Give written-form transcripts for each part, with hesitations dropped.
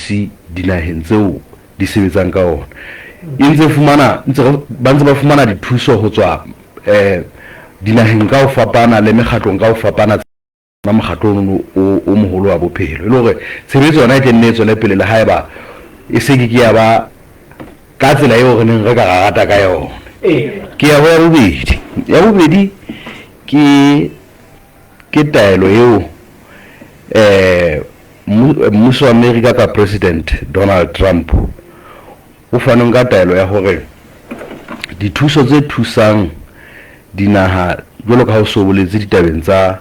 dipidisi dinaheng tseo di sebetsang ka ona ba ntse ba fumana dithuso ho tswa dinaheng ka ho fapana le mekgatlong ka ho fapana tsa mokgatlong o moholo wa bophelo le hore tshebetso yona e kenne tswele pele le haeba e se ke ya ba ka tsela eo re neng re ka rata ka yona ke ya bobedi ke taelo eo mmuso wa America ka President Donald Trump o fanong ka taelo ya hore dithuso tse thusang dinaha jwalo ka ha o so boletse ditabeng tsa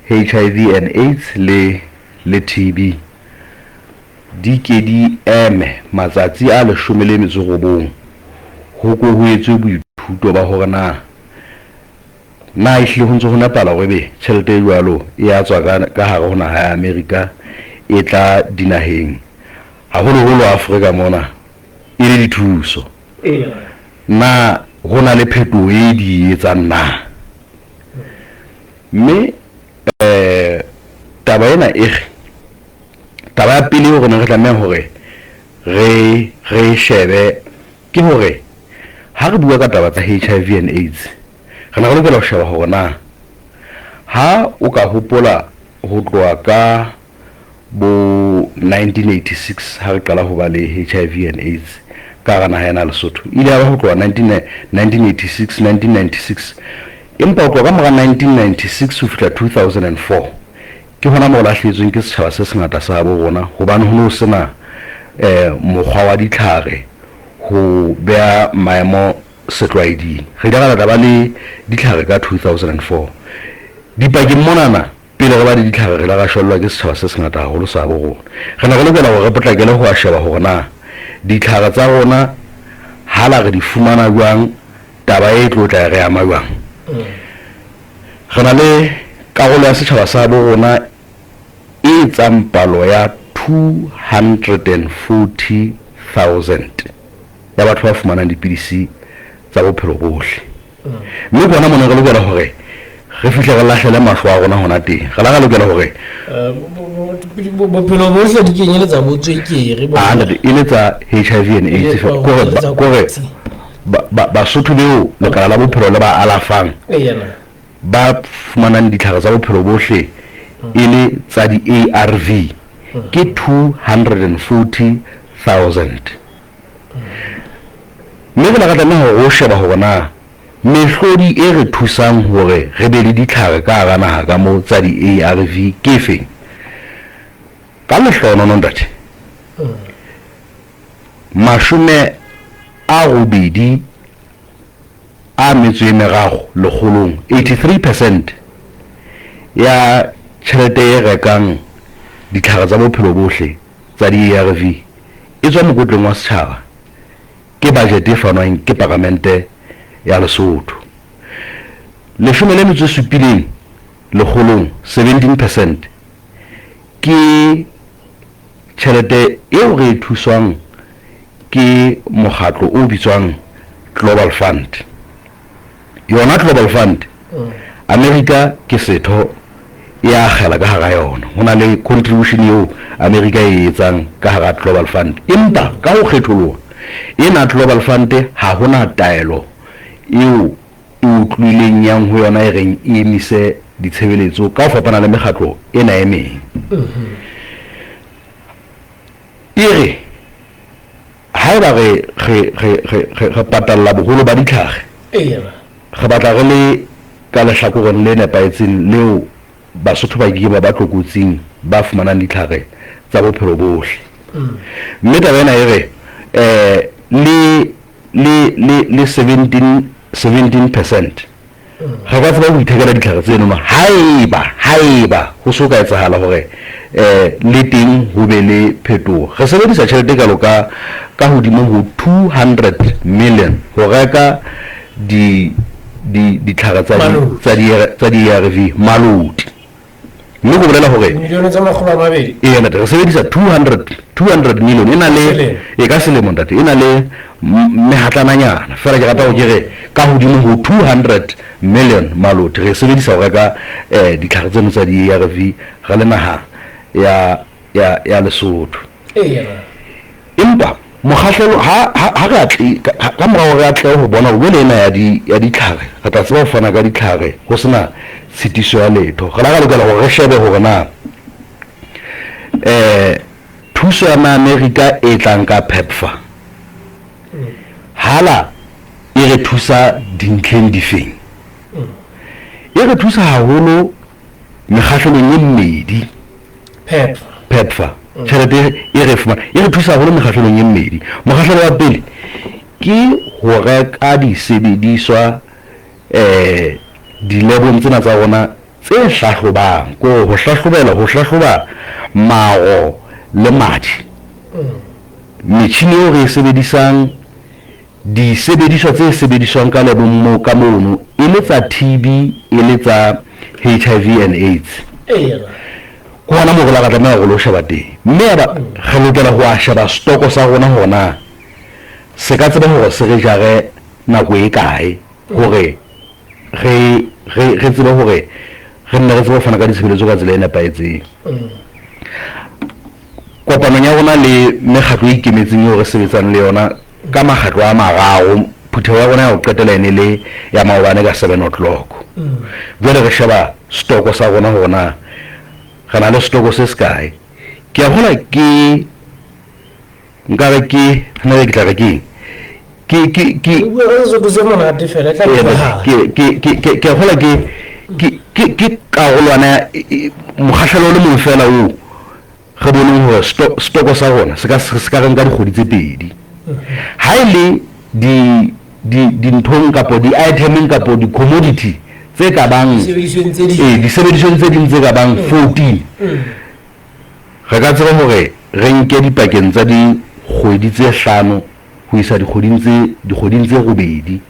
HIV and AIDS le TB di ke di eme matsatsi a 19 ho ko ho etswe boithuto ba hore na ehle ho ntse ho napala hore be tjhelete jwalo e a tswa ka hare ho naha ya America e tla dinaheng haholoholo Afrika mona e le dithuso na hona le phetoho e di etsang na mme taba ena taba ya pele hore re tlameha hore re shebe ke hore ha re bua ka taba tsa HIV and AIDS re na lokela ho sheba hore na ha o ka hopola ho tloha ka bo 1986 ha re qala ho ba le HIV and AIDS ka rana ha yana Lesotho ile ya ba ho tloha 1986 1996 empa ho tloha ka mora 1996 ho fihla 2004 ke hona mo lahletsweng ke setjhaba se sengata sa bo rona hobane ho no sena mokgwa wa ditlhare ho bea maemo setlwaeding re dira ba le ditlhare ka 2004 dipakeng monana pele re ba le ditlhare re la ga shwellwa ke setjhaba se sengata haholo sa bo rona re na re lokela hore re potlakele ho a sheba hore na ditlhare tsa rona hala re di fumana jwang taba e tlo tla re ama jwang re na le karolo ya setjhaba sa bo rona e tsang palo ya 240,000 ya batho ba fumanang dipidisi tsa bophelo bohle mme bona mona re lokela hore re fihle re lahlele mahlo a rona hona teng re la lokela hore bophelo bohle di kenyeletsa botswekere e le tsa HIV and AIDS kore Basotho beo lekala la bophelo le ba alafang ba fumanang ditlhare tsa bophelo bohle e le tsa di ARV ke 240,000 mme re la ka tlameha ho sheba hore na mehlodi e re thusang hore re be le ditlhare ka hara naha ka mo tsa di ARV ke feng ka lehlono nontate mashume a robedi a metso e meraro lekgolong 83% ya tjhelete e rekang ditlhare tsa bophelo bohle tsa di ARV e tswa mokotleng wa setjhaba ke budget e fanwang ke parlamente ya Lesotho 17 lekgolong 17% ke tjhelete eo re thuswang ke mokgatlo o bitswang Global Fund yona Global Fund America ke setho ya khela ka hara yona hona le contribution eo America e etsang ka hara Global Fund empa ka ho kgetholoha ena Global Fund ha hona taelo eo o tlileng yang ho yona e reng emise ditshebeletso ka ho fapana le mekgatlo ena e meng ire ha ba re patalla boholo ba ditlhare re batla re le ka lehlakoreng le nepaetseng leo Basotho ba di ba tlokotsing ba fumanang ditlhare tsa bophelo bohle mme taba ena ere le 17% ga ba tsaba ho ithekela ditlhare tseno no haeba ho so ka etsahala hore le teng ho be le phetoho re sebedisa tjhelete ka hodimo ho 200 million ho reka ditlhare tsa di ARV maloti mme go bolela hore milione tsa makgolo a mabedi re sebedisa 200 million ena le e ka selemo ntate ena le mehatlananyana fela ke rata ho kere ka hodimo ho 200 million maloti re sebedisa ho reka ditlhare tseno tsa di ARV re le naha ya Lesotho empa mokgahlelo ha re atle ka morao re atle ho bona go le ena ya ditlhare re tla tseba ho fana ka ditlhare go sena tshitiso ya letho re la ka lokela gore re shebe hore na thuso ya America e tlang ka PEPFAR hala e re thusa dintlheng difeng e re thusa haholo mekgahlelong e mmedi PEPFAR tšhelete e re fumana e re thusa haholo mekgahlelong e mmedi. Mokgahlelo wa pele ke ho reka disebediswa dilebong tsena tsa rona tse hlahlobang ko ho hlahloba maro le madi metjhini eo re e sebedisang disebediswa tse sebediswang ka lebong mo ka mono e le tsa TB e le tsa HIV and AIDS ko hona mo re la ka tlameha go lo sheba teng mme ba re lokela ho a sheba stoko sa rona hona se ka tseba hore se re jare nako e kae hore re tsebe hore re nne re tsebe ho fana ka ditshebeletso ka tsela e nepahetseng. Kopanong ya rona le mekgatlo e ikemetseng eo re sebetsang le yona ka makgatlo a mararo phutheho ya rona ya ho qetela ene le ya maobane ka 7 o'clock jwale re sheba stoko sa rona hona re na le stoko se sekae ke a bona ke nkare ke nna ke tla re ke a hola ke karolwana mokgahlelo le mong fela o re boneng hore stoko sa rona se ka re nka dikgwedi tse pedi ha ile dinthong kapo di-itemeng kapo di-commodity tse ka bang disebedisweng tse ding tse ka bang 14 re ka tseba hore re nke dipakeng tsa dikgwedi tse 5 ho isa dikgweding tse 8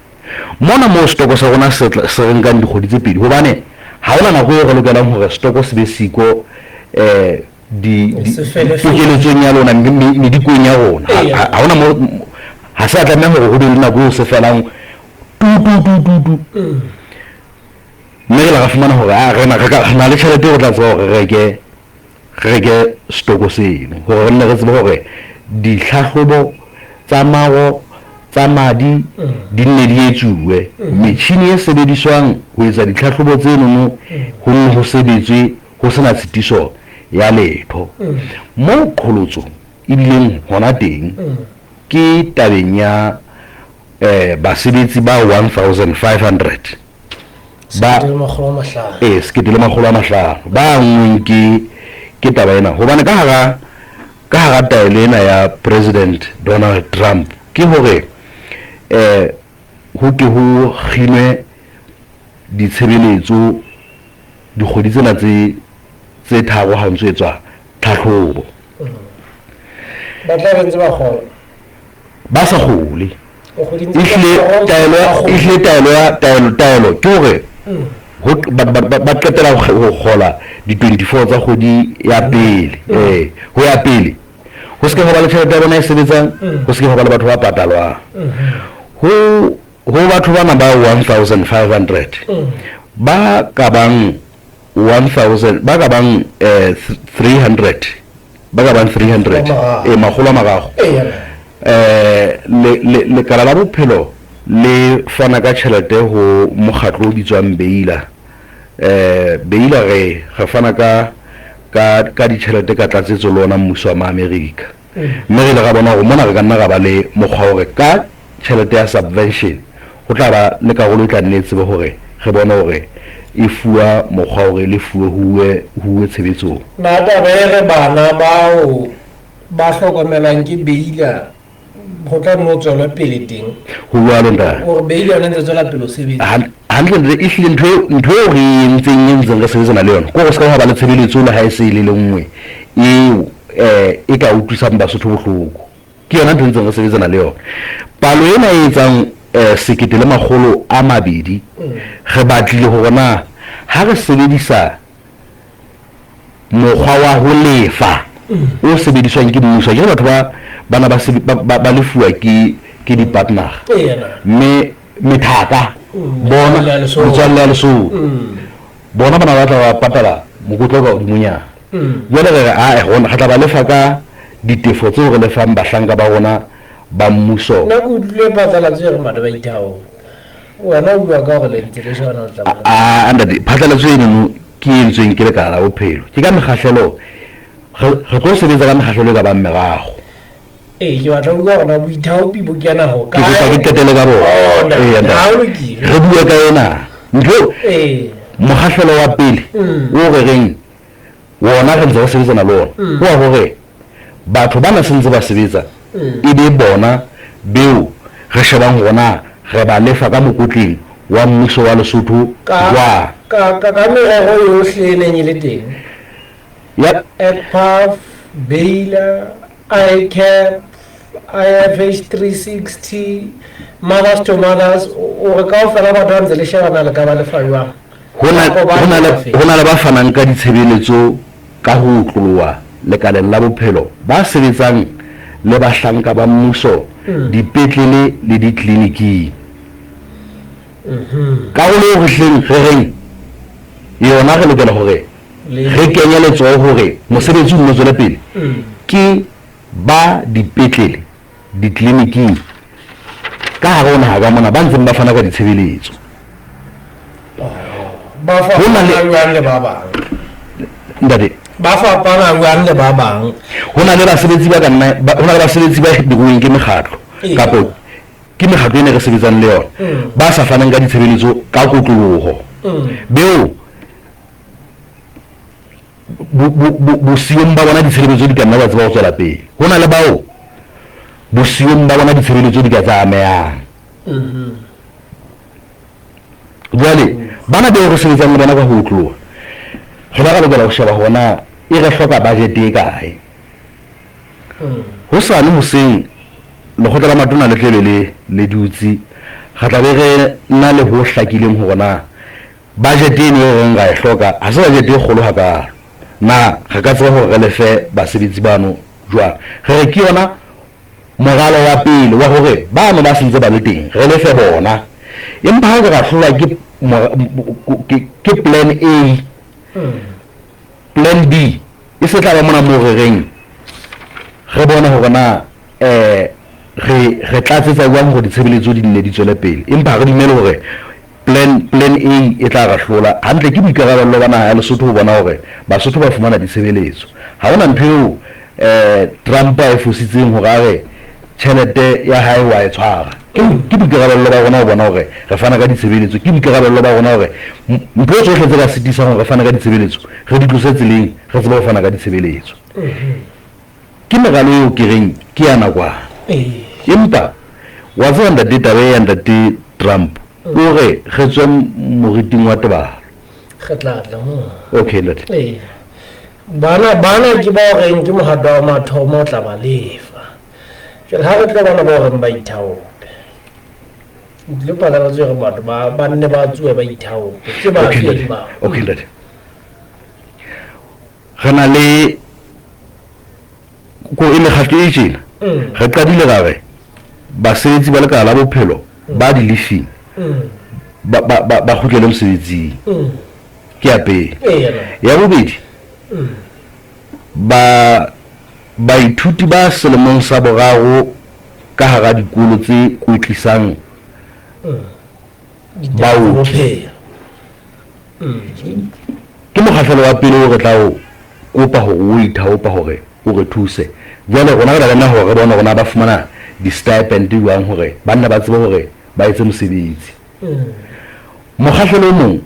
mona mo stoko sa rona se re nkang dikgwedi tse 2 hobane ha hona nako e re lokelang hore stoko se be siko pokeletsong ya lona medikong ya rona ha hona mo ha se tlameha hore ho be le nako se felang mme la ga fumana hore re na le tšhelete go tla tswa hore re reke stoko seno hore re nne re tsebe hore ditlhahlobo tsa maro tsa madi di nne di etsuwe metjhini e sebediswang ho etsa ditlhahlobo tseno ho nne ho sebetswe ho sena tshitiso ya letho mo qholotso e bileng hona teng ke tabeng ya basebetsi ba 1500 ba sekete le makgolo a mahlano ba ngweng ke taba ena hobane ka hara taelo ena ya President Donald Trump ke hore ho ke ho kginwe ditshebeletso dikgwedi tsena tse tharo ha ntse etswa tlhahlobo ba tla re tseba kgola ba sa khole taelo ke hore ba qetela ho kgola di 24 tsa kgwedi ya pele ho ya pele ho se ke ho ba le tjhelete ya bona e sebetsang ho se ke ho ba le batho ba patalwang ho batho bana ba 1500 ba ka bang 1000 ba ka bang 300 makgolo a mararo le kala la bophelo le fana ka tjhelete ho mokgatlo o bitswang Baila re fana ka ditjhelete ka tlatsetso lona mmuso wa America mme re le ga bona hore mona re ka nna ga ba le mokgwa hore ka tjhelete ya subvention ho tla ba le karolo e tla nne tsebe hore re bona hore e fuwa mokgwa hore le fuwe huwe tshebetsong na ta re bana bao ba hlokomelang ke Baila ho tla no tswela pele teng ho bua le nta hore Baila ne ntse tswela pele o sebetsa hantle e hlile ntho re ntseng re sebetsana le yona ko go se ka ba le tshebeletso le ha e se le lengwe e ka utlwisang Basotho bohloko ke yona ntho ntseng re sebetsana le yona palo ena e etsang 200 re batlile hore na ha re sebedisa mokgwa wa ho lefa o sebediswang ke mmuso ke batho bana ba lefuwa ke di partner mme methaka bona metswalle ya leso bona bana ba tla ba patala mokotlo ka hodimonyana jwale re hona ga tla ba lefa ka ditefo tseo re lefang bahlanka ba rona ba mmuso nna ke utlwile phatlalatso e re batho ba ithao wena o bua ka gore lentse le sona o tla andadi phatlalatso eno ke entsweng ke lekala la bophelo ke ka mekgahlelo re tlo sebetsa ka mekgahlelo e ka bang merago ke batla bua gona boithaopi bo kena go ke ketele ka bona re bue ka ena ntho mokgahlelo wa pele o re reng wona re ntse re sebetsana le ona wa gore batho ba na sentse ba sebetsa e be bona beo re shebang gona re ba lefa ka mokotleng wa mmuso wa Lesotho jwa ka merero yohle e neng e le teng ECPAF, Baila, ICAP, IFH 360, Mothers to Mothers o re ka ofela batho ba ntse le shebana le ka ba lefa jwang hona le ba fanang ka ditshebeletso ka ho tloloa lekaleng la bophelo ba sebetsang le bahlanka ba mmuso dipetlele le ditleliniki ka ho le hleng re reng yona re lokela hore re kenye letsoho hore mosebetsi o tswele pele ke ba dipetlele ditleliniki ka hare ona ga mona ba ntseng ba fana ka ditshebeletso ba fa le ba bang ndade ba fa pana buang le ba bang hona le basebetsi ba kana hona le basebetsi ba dirueng ke mekgatlo kapo ke mekgatlo ene re sebetsang le yona ba sa fanang ka ditshebeletso ka kotloloho beo bosiong ba bona ditshebeletso di ka nna ba tseba go tswela pele hona le bao bosiong ba bona ditshebeletso di ka tsameyang jwale bana beo re sebetsang le bona ka ho tloloha re ba ka lokela go sheba hona e re hloka budget e kae ho sane hoseng lekgotla la matona le tlebe le dutsi ga tla be re nna le ho hlakileng ho rona budget e ne re nga e hloka ha se budget e kgolo ha ka na re ka tseba hore re lefe basebetsi bano jwang re ke yona moralo wa pele wa hore ba no ba sentse ba le teng re lefe bona empa ha re hlola ke plan A plan B e se tla ba mona mo re reng re bona hore na re tlatsetsa jwang hore ditshebeletso di nne di tswele pele empa re dumele hore plan A e tla ra hlola hantle ke boikarabello ba naha ya Lesotho ho bona hore Basotho ba fumana ditshebeletso ha hona ntho eo Trump a e fositseng hore a re tjhelete ya hae wa e tshwara ke boikarabello ba rona ho bona hore re fana ka ditshebeletso ke boikarabello ba rona hore ntho tsohle tse ka sitisang hore re fana ka ditshebeletso re di tlose tseleng re tsebe ho fana ka ditshebeletso ke meralo eo ke reng ke ya nakwana empa wa tseba ntate tabe ya ntate Trump o re re tswe moriting wa tebalo okay ntate bana ke ba reng ke mohato wa mathomo o tla ba lefa jwale ha re tla bana ba reng ba ithaope le pala ba tswe re batho ba nne ba tswe ba ithaope ke ba fedi ba okay ntate gana le ko ile ga ke tjena re qadile ga re basebetsi ba lekala la bophelo ba di lefing ba khutlele mosebetsing ke ya pele ya bobedi ba ithuti ba selemong sa boraro ka hara dikolo tse kwetlisang baoki ke mokgahlelo wa pele o re tla o kopa hore o ithaopa hore o re thuse jwale rona re nna hore re bona rona ba fumana di-stipend jwang hore ba nna ba tsebe hore ba etse mosebetsi mokgahlelo o mong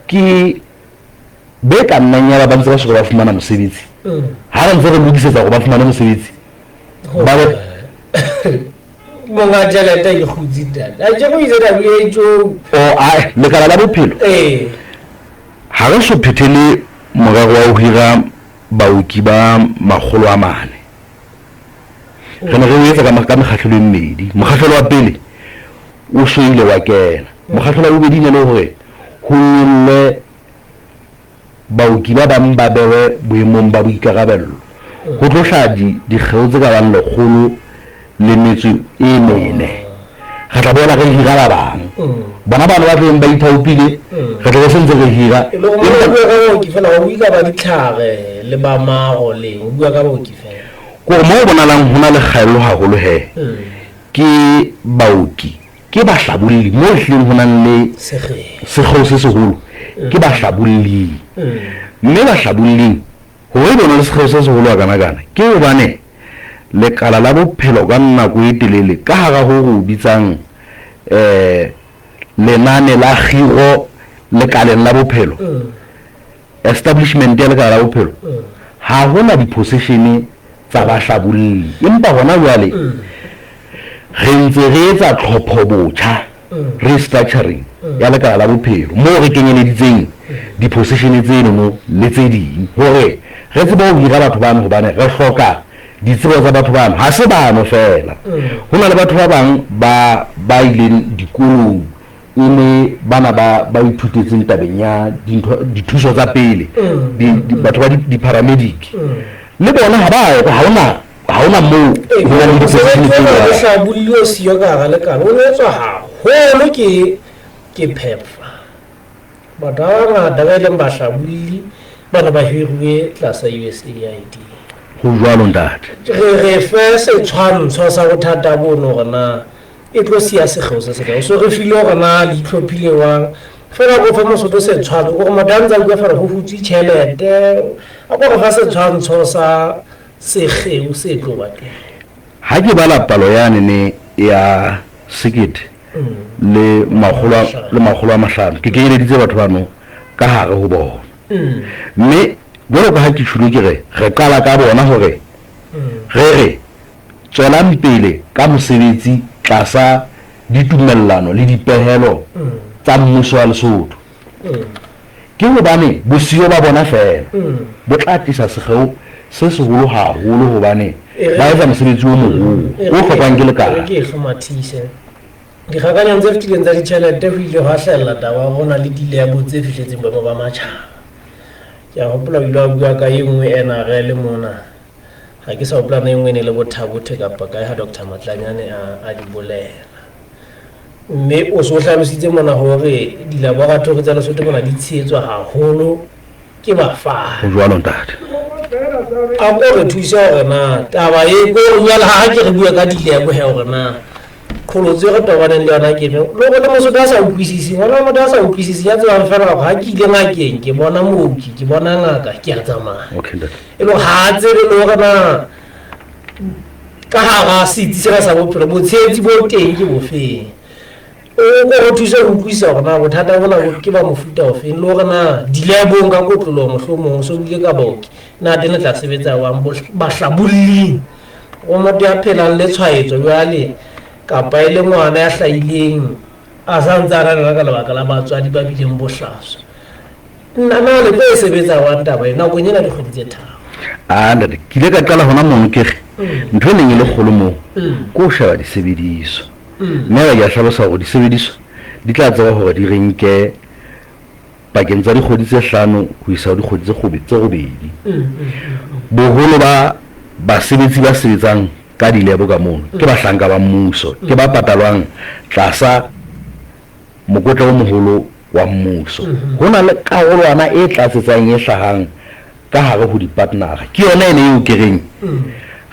ke be ka nnang ya ba ntse ba sheba ba fumana mosebetsi ha re ntse re lokisetsa hore ba fumane mosebetsi ba be monga tjhelete ke khutsitana a je go itse da bletso lekala la bophelo ha re so phethele morero wa ho hira baoki ba 400 re ne re etsa ka mekgahlelo e mmedi mokgahlelo wa pele o so ile wa kena mokgahlelo wa bobedi ne le hore ho nyolle baoki ba bang ba bewe boemong ba boikarabello ho tlo hladi dikgeo tse ka bang lekgolo le metso e mene ga tla bona re hira ba bang bona bana ba tleng ba ithaopile re tla se ntse re hira le go bua ka booki fela o buile ba ditlhare le ba mago le o bua ka booki fela ko mo bonalang hona le kgaello haholo he ke baoki ke bahlabolli mo hleng hona le sekgeo se seholo ke bahlabolli mme bahlabolli hore bona le sekgeo se seholo a kana ke hobane lekala la bophelo ka nako e telele ka hara ho go bitsang lenane la khiro lekaleng la bophelo establishment ya lekala la bophelo ha hona di-position tsa bahlabolli empa hona jwale re ntse re etsa tlhopho botjha restructuring ya lekala la bophelo mo re kenyeleditseng di-position tseno le tse ding hore re tsebe ho hira batho bano hobane re hloka ditsebo tsa batho bano ha se bano fela hona le batho ba bang ba ileng dikolong ene bana ba ithutetseng tabeng ya dithuso tsa pele batho ba di-paramedic le bona ha ona moo hona le di-position tseo hlabollo siyo ka ga lekala o etswa haholo ke PEPFAR batho ba bangata ba ileng bahlabolli bana ba hiruwe tlasa USAID go jwalo ntate re fe setshwantsho sa bothata bono gona e tlo sia sekgeo se se ka so re file gona le itlhophile wang fela go fa mosotho setshwantsho go matantsa go fela go futsi tšhelete a go fa setshwantsho sa sekgeo se tlo ba teng ha ke bala palo yane ne ya sekete le magolo a mahlano ke kenyeleditse batho bano ka hare ho bona mme jwalo ka ha ke tsholo ke re qala ka bona hore re tswelang pele ka mosebetsi tlasa ditumellano le dipehelo tsa mmuso wa Lesotho ke hobane bosiyo ba bona fela bo tla tlisa sekgeo se seholo haholo hobane ba etsa mosebetsi o moholo o hlokang ke lekala ke hlomathise dikgakanyang tse fetileng tsa ditjhelete ho ile ha hlella taba gona le dilebo tse fihletseng boemo ba matjhaba ke a hopola o ile a bua ka engwe NRL mona ha ke sa hopola na engwe ne le bothabothe kapa kae ha Dr Matlanyane a di bolela mme o so hlalositse mona hore dilaboratori tsa Lesotho bona di tshetswa haholo ke bafana go jwalo ntate a go re thusa hore na taba e go nyala ha ke re bua ka dilebo he hore na kholotse re tobaneng le yona ke le go le mosotho a sa utlwisisi ngwana motho a sa utlwisisi ya tswang fela go ha ke ile ngakeng ke bona mooki ke bona ngaka ke a tsamaya okay ntate e lo ha tsebe le hore na ka hara setsi se sa bophelo botshetsi bo teng ke bofeng o go thusa go utlwisa hore na bothata bona ke ba mofuta ofeng le hore na dilebong ka kotlolo mohlomong so bile ka baoki na tene tla sebetsa wang bahlabolli go motho ya phelang le tshwaetso jwale kapa ile ngwana ya hlaileng a santsana le ka lebaka la batswadi ba bileng bohlaswa nna le tlo sebetsa wa taba ena go nyela dikgwedi tse tharo ntate ke ile ka qala hona mono ke ntho e neng e le kgolo moo ko sheba disebediso mme ga ke a hlalosa gore disebediso di tla tseba hore di re nke pakeng tsa dikgwedi tse 5 ho isa dikgwedi tse 2 boholo ba basebetsi ba sebetsang ka dilebo ka mono ke bahlanka ba mmuso ke ba patalwang tlasa mokotlo o moholo wa mmuso hona le karolwana e tlatsetsang e hlahang ka hare ho di-partnera ke yona ene eo ke reng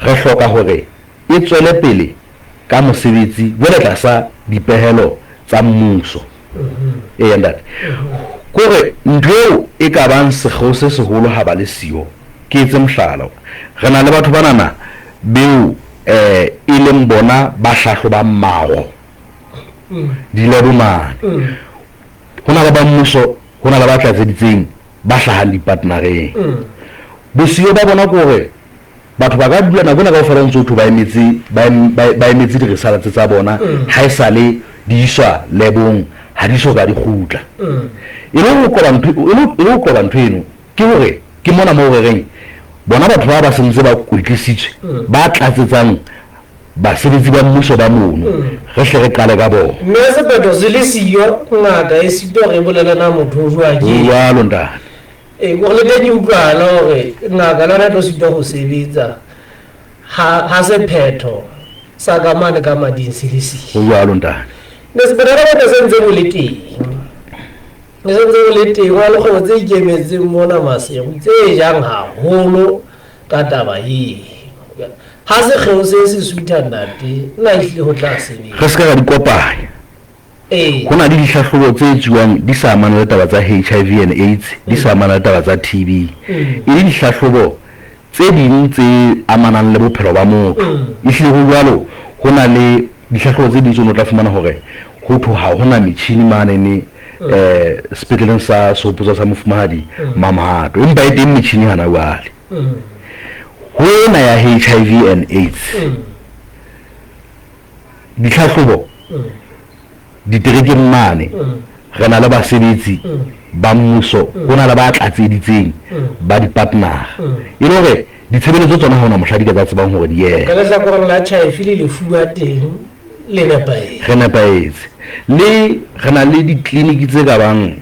re hloka hore e tswele pele ka mosebetsi jwale tlasa dipehelo tsa mmuso ntate kore ntho e ka bang sekgeo se seholo ha ba le siyo ke etse mohlala re na le batho banana beo e leng bona ba hlahloba mmago dilebomane hona le ba mmuso hona le ba tlatseditseng ba hlahang di-partnereng bosiyo ba bona kore batho ba ka dula nako ka ofela ntse ba emetse di-results tsa bona ha e sale di iswa lebong ha di soka di khutla e le go qoba ntho eno ke hore ke mona mo re reng bona batho ba sentse ba kwetlisitswe ba tlatsetsang basebetsi ba mmuso ba mono re hle re qale ka bona mme sephetho se le siyo ngaka e sito re bolelana motho o jwa ke jwalo ntate go le teng utlwana hore ngaka lona tlo sito go sebetsa ha sephetho sa ka mane ka mading se le siyo jwalo ntate ne se bona ba sentse go le teng ne sentse go le teng wa le go tse ikemetseng mona masego tse jang haholo ka taba e ha se kgeo se sweeter nate nna ihle ho tla sebetsa re se ka di kopanya go na le dihlahlobo tse tswang di sa amana le taba tsa HIV and AIDS di sa amana le taba tsa TB e le dihlahlobo tse ding tse amanang le bophelo ba motho ihle go jwalo go na le dihlahlobo tse di tsona tla fumana hore go thwe ha hona metšhini mane ne sepetleleng sa sehopotso sa mofumahadi mamato empa e teng metšhini hana jwale ho ena ya HIV and AIDS dihlahlobo diterekeng mane re na le basebetsi ba mmuso ho na le ba tlatseditseng ba di-partner e le hore ditshebeletso tsona ha hona mohladi ka tsa tsebang hore di ka le hlakoreng la HIV le lefuwa teng le nepaetse re nepaetse le re na le ditleliniki tse ka bang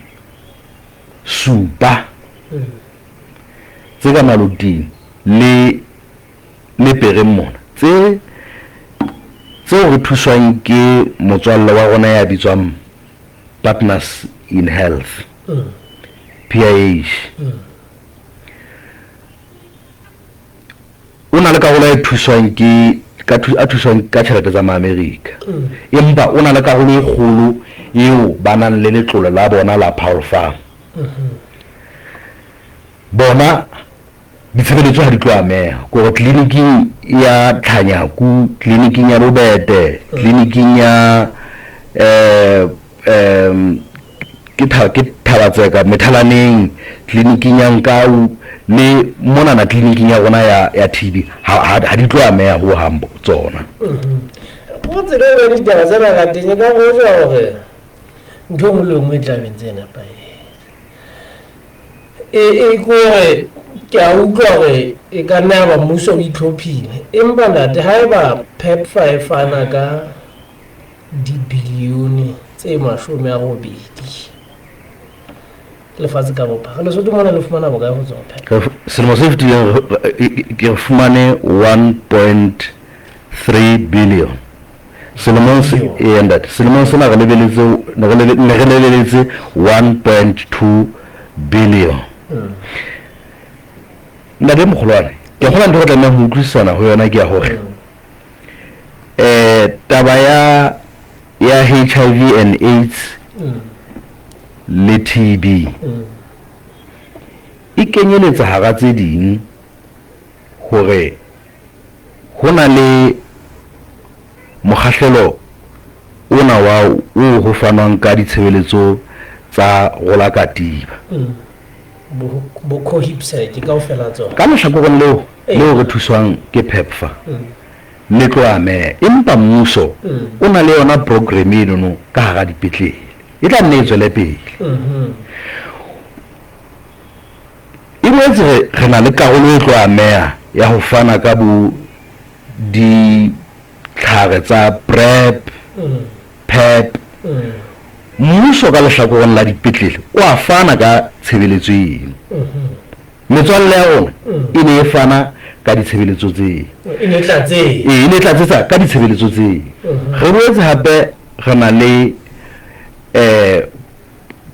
supa tse ka Maloteng le Pereng mona tseo re thuswang ke motswalle wa rona ya bitswang Partners in Health PIH o na le karolo e thuswang ka tjhelete tsa America empa o na le karolo e kgolo eo ba nang le letlole la bona la Paul Farm bona ditshebeletso ha di tlo ameha gore tleliniking ya Tlhanyaku, tleliniking ya Lobete, tleliniking ya ke Thabatseka Methalaneng, tleliniking ya Nkau le mona na tleliniking ya rona ya TB ha di tlo ameha ho hambo tsona o tsere re di taba tsena ka teng ka go ja hore ntho mo le mo tla mentsena pa e gore ke a utlwa gore e ka nna ba mmuso o itlhophile empa ntate ha eba PEPFAR fana ka dibilione tse 80 lefatshe ka bophara Lesotho mona le fumana bokae ho tswa selemo se fetileng ke fumane 1.3 billion selemo se selemo se na re lebeletse 1.2 billion nna le mogolwane ke gona ntho go tlamehang ho utlwisana ho yona ke ya hore taba ya HIV and AIDS le TB e kenyeletsa hara tse ding hore hona le mokgahlelo ona wa o ho fanwang ka ditshebeletso tsa gola katiba bo cohibsite ka ofela tsona ka lehlakoreng leo re thuswang ke PEPFAR le tlo ame empa mmuso o na le yona program eno ka hara dipetlele e tla nne e tswele pele e boetse re na le karolo e tlo ameha ya ho fana ka bo ditlhare tsa PrEP PEP mmuso ka lehlakoreng la dipetlele o a fana ka tshebeletso eno metswalle ya rona e ne e fana ka ditshebeletso tse e ne tlatsetsa ka ditshebeletso tse re boetse hape re na le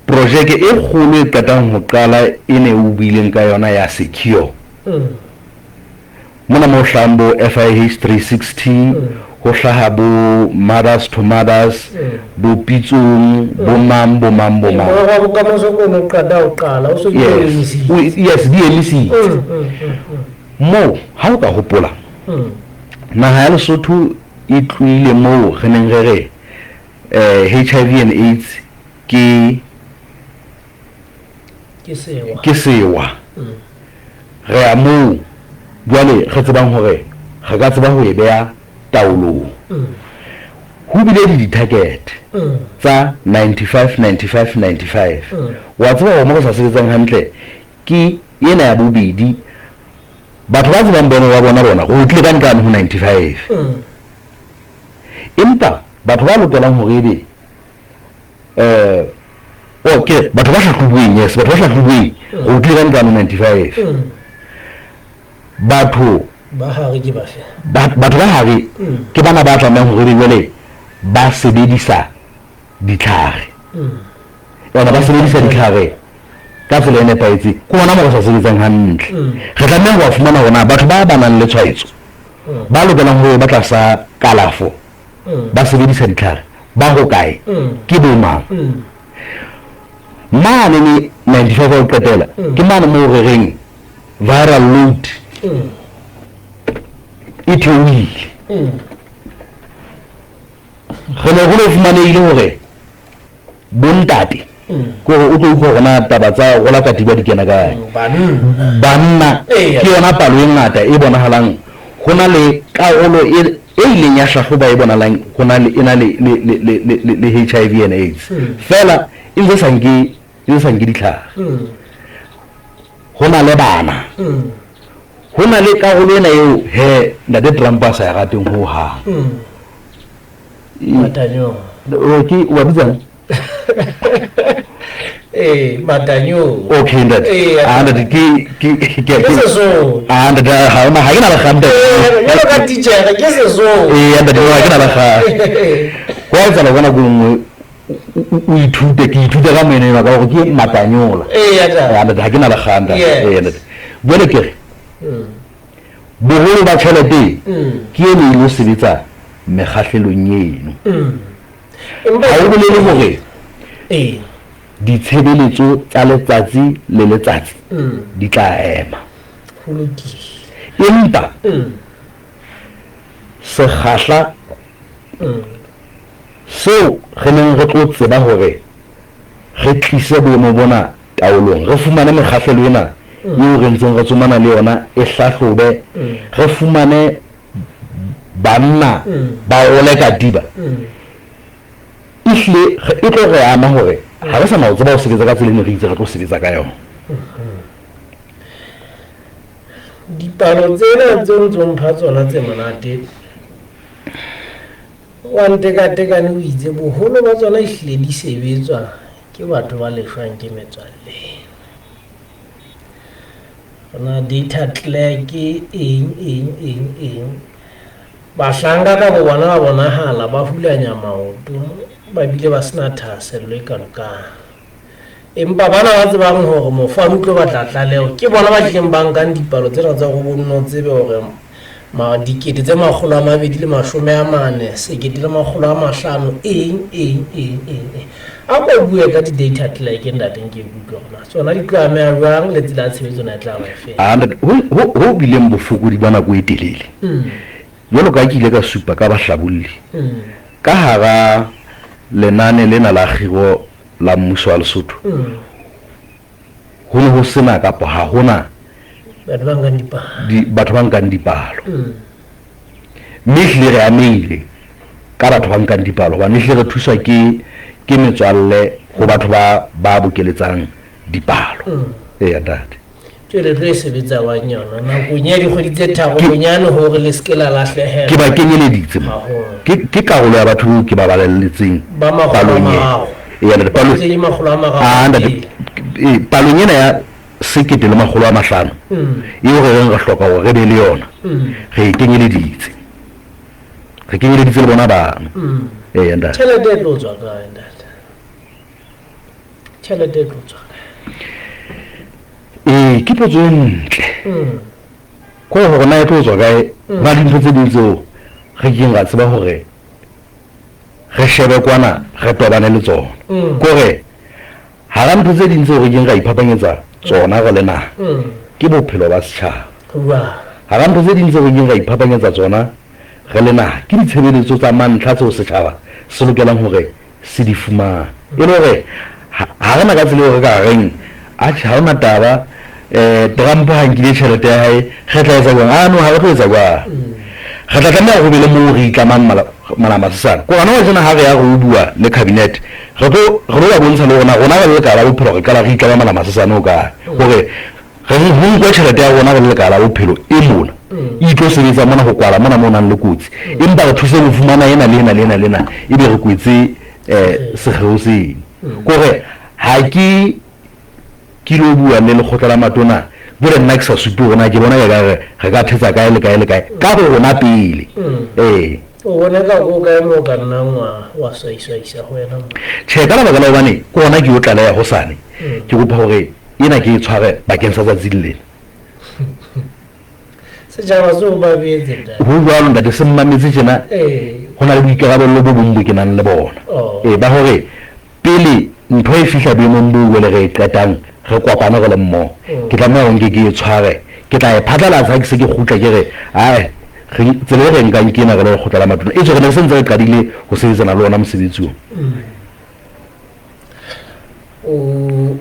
projeke e kgolo e qetang ho qala e ne o buileng ka yona ya Secure mona mo hlambo FIH 360 ho hlaha bo mothers to mothers bo pitsong bo mambo yes DMC mo ha o ka hopola naha ya Lesotho e tluile mo re neng re HIV and AIDS ke sewa re a mo jwale re tsebang hore re ka tseba ho e beha taolong ho bile di-target tsa 95 wa tseba hore mo re sa sebetsang hantle ke ena ya bobedi batho ba tsebang boemo ba bona go tlile ka nkane ho 95 empa batho ba lokelang hore ebe okay batho ba hlahlobuweng yes batho ba hlahlobuweng go tlile ka nkane ho 95 batho ba hare ke bana ba tlamehang hore jwale ba sebedisa ditlhare bona ba sebedisa ditlhare ka tsela e nepahetse ke bona mo go sa sebetsang hantle re tlameha go fumana hona batho ba nang le tshwaetso ba lokelang ho ba tlasa kalafo ba sebedisa ditlhare ba ho kae ke bo mang mane ni 95 ho qetela ke mane mo re reng viral load e theohile re ne go le fumaneile hore bontate gore o tlo utlwa gona taba tsa go la katiba di kena kae banna ke yona palo e ngata e bonagalang go na le karolo e ileng ya hlahloba e bonalang go na le ena le HIV and AIDS fela e ntse sanke ditlhare go na le bana go na le karolo ena eo he ntate Trump a sa ya rateng ho ha Matanyo ke wa bitsang Matanyo okay ntate and ke so and ha ma ha ina la khamda yo ka teacher ke se so ntate wa ke na la kha kwa tsala bona go nngwe o ithute ke ithuta ka mene ba go ke matanyola ya ntate ha ke na la khanda ntate bole ke boholo ba tšhelete ke e le lo sebetsa mekgahlelong eno ha o bolele hore ditshebeletso tsa letsatsi le letsatsi di tla ema empa sekgahla seo re neng re tlo tseba hore re tlise boemo bona taolong re fumane mekgahlelo ena eo re ntseng re tsomana le yona e hlahlobe re fumane banna ba ole ka diba ihle e tlo re ama hore ha re sa na o tseba o sebetsa ka tsela e re itse re tlo sebetsa ka yona dipalo tsena tse ntsong pha tsona tse monate wa ntekatekane o itse boholo ba tsona ehlile di sebetswa ke batho ba leshwang ke metswalle na data clerk eng bahlanga ka bona ba bonahala ba hulanya maoto ba bile ba sena thasello e kanokang empa bana ba tsebang hore mofano tlo ba tlatlaleho ke bona ba tleng bankang dipalo tsena tsa go bonno tsebe hore ma dikete tse 240 sekete le 500 eng a go bua ka di data clerk ndateng ke bua gona tsona di tlameha jwang le tsela tshebetso na tla ba fe ho bileng bofokodi bana go etelele jalo ka ke ile ka supa ka bahlabolli ka hara lenane lena la khiro la mmuso wa Lesotho ho ne ho sena ka ha hona batho ba nkang dipalo mme hle re amile ka batho ba nkang dipalo ba ne hle re thuswa ke metswalle go batho ba bokeletsang dipalo ya date le re sebetsa wa nyona na go nya di kgwedi tse tharo bonyane hore le skela la hlehela ke ba kenyeleditse ke karolo ya batho ke ba balelletseng ba magolonye ya le palo tse di magolama palonyena ya 1500 eo re reng re hloka hore re be le yona re kenyeleditse le bona ba nda tšhelete tlo tswa ka ndata tšhelete tlo tswa ke potso e ntle ko hore na e tlo tswa kae ba dintho tse ding tseo re keng ga tseba hore re shebe kwana re tobane le tsona kore ha ra ntho tse ding tseo re keng ga iphapanyetsa tsona go lena ke bophelo ba setšhaba ha ra ntho tse ding tseo re keng ga iphapanyetsa tsona re lena ke ditshebeletso tsa mantlha tseo setšhaba se lokelang hore se di fumane e le hore ha rena ka tsela eo re ka reng ha ona taba Trump ha nkile tšhelete ya hae ge tla etsa jwang no ha re tlo etsa jwang ge tla tlameha go be le moo re itlamang malamasesana ko gona wa tsena ha re ya go bua le cabinet re tlo ba bontsha le rona re le ka la bophelo re kala re itlama malamasesana o ka gore re nkwa tšhelete ya rona re le ka la bophelo e mona e tlo sebetsa mona go kwala mona mo nang le kotsi empa re thuse go fumana ena e be re kwetse segeo seno kore ha ke lo bua le lekgotla la matona bore nna ke sa supe gona ke bona re ka thetsa kae le kae ka go rona pele o bona ka go ka mo ka nna wa sa ho yena che ka ba ka bane ko ona ke o tlala ya hosane ke go pha hore ina ke tshware bakeng sa tsatsi se jara zo ba betse da ho jwalo nda se mmametse jena hona le boikarabelo bo bongwe ke nang le bona ba hore pele ntho e fihla boemong bo le re qetang re kopana re le mmo ke tla mo nke ke tshware ke tla e phatlalatsa ke se ke gutla ke re ai re tsele re nka nkena re le go tlala matona e tswe re sentse re qadile go sebetsana le ona mosebetsi o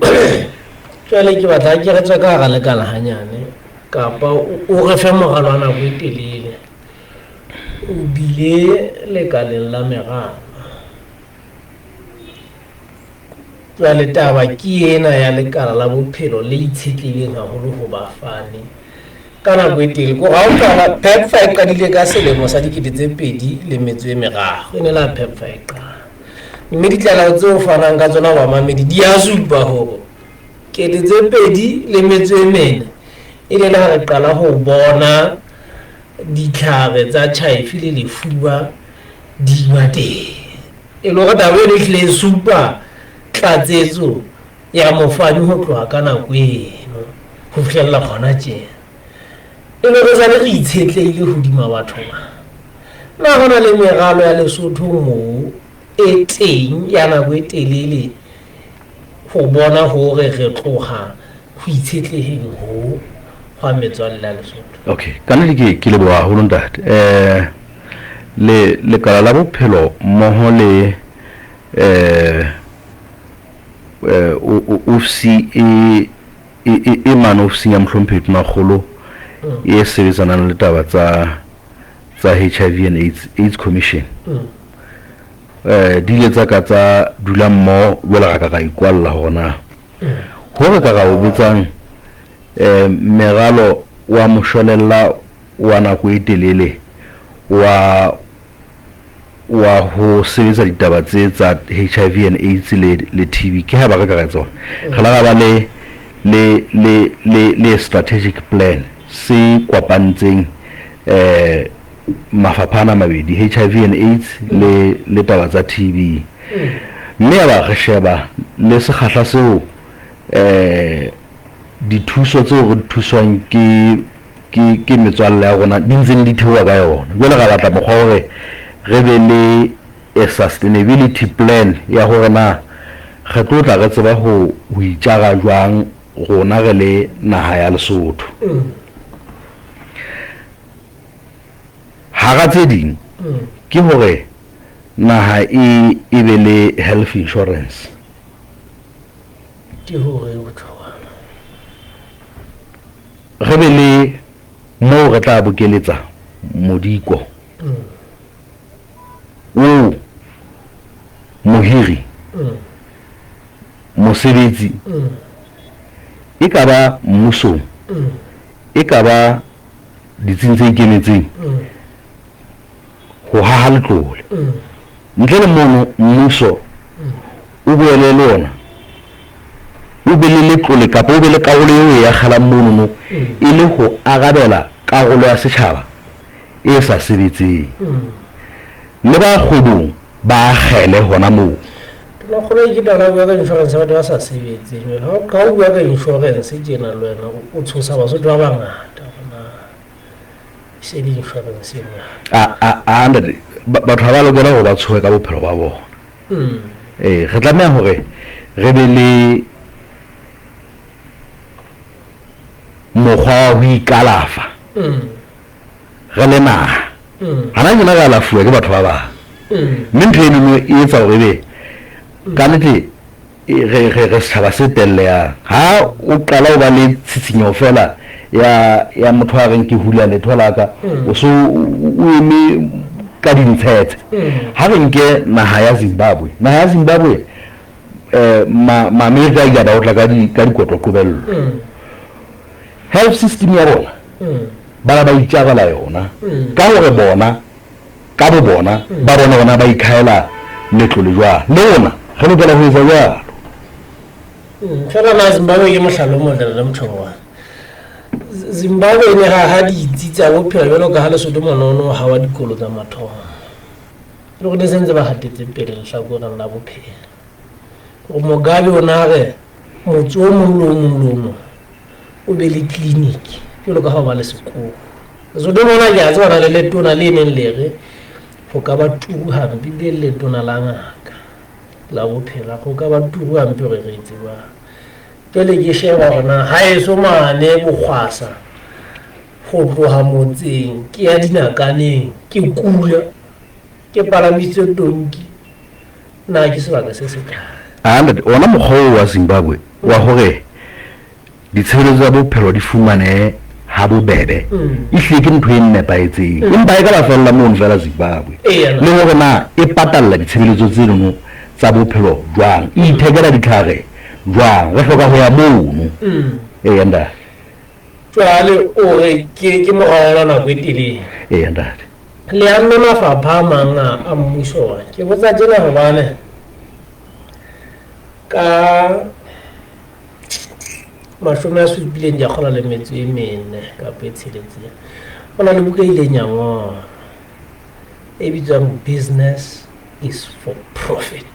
tswele ke batla ke re tsaka ga le kana hanyane kapa o re fe mogalwana go itelele o bile le kaleng la megana tswele taba ke ena ya lekala la bophelo le itshetlileng haholo go bafane ka nako e tele ko ga o qala PEPFAR e qadile ka selemo sa 2013 e ne la PEPFAR e qala mme ditlala tse o fanang ka tsona wa mamedi di a supa ho ke le tse 2014 e le la re qala ho bona ditlhare tsa tšhaifi le lefuba di ba teng e lo ga tabe le hle supa tlatsetso ya mofani ho tloha ka nako eno ho fihlella gona tjena e lo re tsale re itshetleile hodima batho na gona le megalo ya Lesotho mo e teng ya nako e telele go bona hore re tloga go itshetleheng ho ga metswalle ya Lesotho. Okay, kana ke le boa ho ntate le kala la bophelo mmoho le ofisi e man ofisi ya Mhlompheti Magolo e sebetsana le taba tsa HIV and AIDS Commission di le tsa ka tsa dula mmo wela ka ikwalla hona ho re ka ga o botsang meralo wa moshonella wa nako e telele wa ho sebetsa ditaba tsa HIV and AIDS le TB ke ha ba ka ga tsona ga la ba le strategic plan se kwapantseng mafaphana mabedi HIV and AIDS le taba tsa TB mme ba re sheba le se khatla seo dithuso tseo re thuswang ke metswalle ya rona di ntseng di theoha ka yona jwale ga batla mokgwa hore re be le a sustainability plan ya hore na re tlo tla re tseba ho itjara jwang rona re le naha ya Lesotho ha ga tse ding ke hore naha e be le health insurance ke hore o tloga re be le mo re tla bokeletsa modiko o mohiri mosebetsi e ka ba mmuso e ka ba ditsing tse ikemetseng ho haha letlole ntle le mono mmuso o boele le ona o be le letlole kapa o be le karolo eo ya khala mono e le ho arabela karolo ya setjhaba e sa sebetseng le ba kgwebong ba kgele hona moo la khona ke dala bua ka insurance ba sa sebetse ha ka o bua ka insurance jena le wena o tshosa ba so ba bangata bona se di insurance a ndade batho ba lokela go ba tshoe ka bophelo ba bona re tlameha hore re be le mokgwa wa ikalafa re le naha hana jena ga lafuwa ke batho ba ba mme ntho eno e etsa hore be ka nnete re setjhaba se telleang ha o qala o ba le tshitshinyo fela ya motho a reng ke hula letho la ka o so o eme ka dintshetse ha re nke naha ya Zimbabwe Amerika ya ba o tla ka dikotlo qobello health system ya bona ba itjagela yona ka hore bona ka bo bona ba bona bona ba ikhaela letlole jwa le ona re lokela ho etsa jwalo fela na Zimbabwe ke mohlalo mo dela mthongwa Zimbabwe ne ha di itsi tsa bophelo jalo ka ha Lesotho monono ha wa dikolo tsa mathomo le go ne sentse ba hatetse pele lehlakoreng la bophelo go Mugabe o na re motse o mongwe o be le clinic jalo ka ga ba le sekolo so di bona ke a tswana le letona le neng le re go ka ba turu hampe le letona la ngaka la bophelo go ka ba turu hampe re re tseba pele ke sheba gona ha e so mane bogwasa go tloga motseng ke ya dinakaneng ke kula ke palamitse tonki na ke sebaka se se kae ona mokgwa wa Zimbabwe wa hore ditshebeletso tsa bophelo di fumane ha bobebe ehlile ke ntho e nepaetseng empa e ka ba fella mono fela Zimbabwe le hore na e patalla ditshebeletso tseno tsa bophelo jwang e ithekela ditlhare jwang re hloka ho ya mono yanda jwale o re ke mogala nako e telele yanda le a nna mafapha a mang a mmuso ke botsa tjena gobane ka mashome a supileng ja kgola le metso e mene kapa e tsheletseng go na le buka ileng ya ngwa e bitswang business is for profit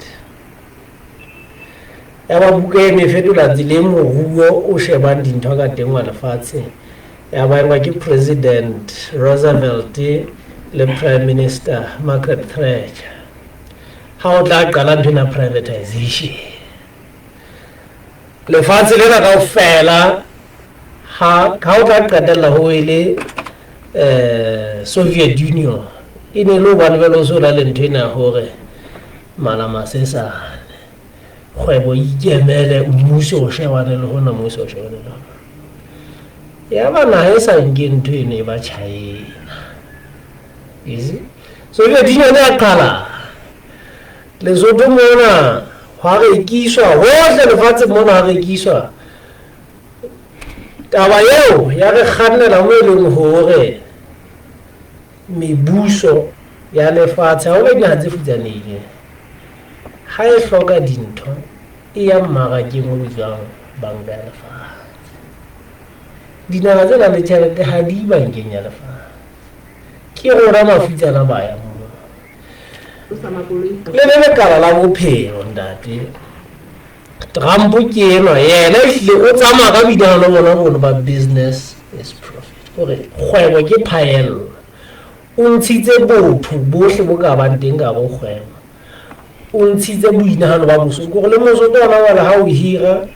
ya ba buka e mefetola tseleng moruo o shebang dintho ka teng wa lefatshe ya ba engwa ke President Roosevelt le Prime Minister Margaret Thatcher ha o tla qala ntho na privatization lefatshe lena kaofela ha o tla qetella ho ile Soviet Union e ne lo bana ba lo so la le ntho ena hore malama se sa kgwebo ikemele mmuso o shebane le hona mmuso o shebane le hona ya bana ha sa nke ntho eno e ba China easy Soviet Union ya qala Lesotho mona ha re kiswa hohle lefatshe mona ha re kiswa taba eo ya re kgannela mo eleng hore mebuso ya lefatshe ha o be tse futsanile ha e hloka dintho e ya mmarakeng o bitswang banka ya lefatshe dinaga tse nang le tjhelete ha di bankeng ya lefatshe ke rona mafutsana ba ya moo le lebekala la bophelo ntate Trump ke enwa yena ehlile o tsamaya ka bidano bona ba business is profit gore kgwebo ke phaello o ntshitse botho bohle bo ka bang teng ka bo kgwebo o ntshitse boinahano ba boso gore le moso tsona wala ha o hira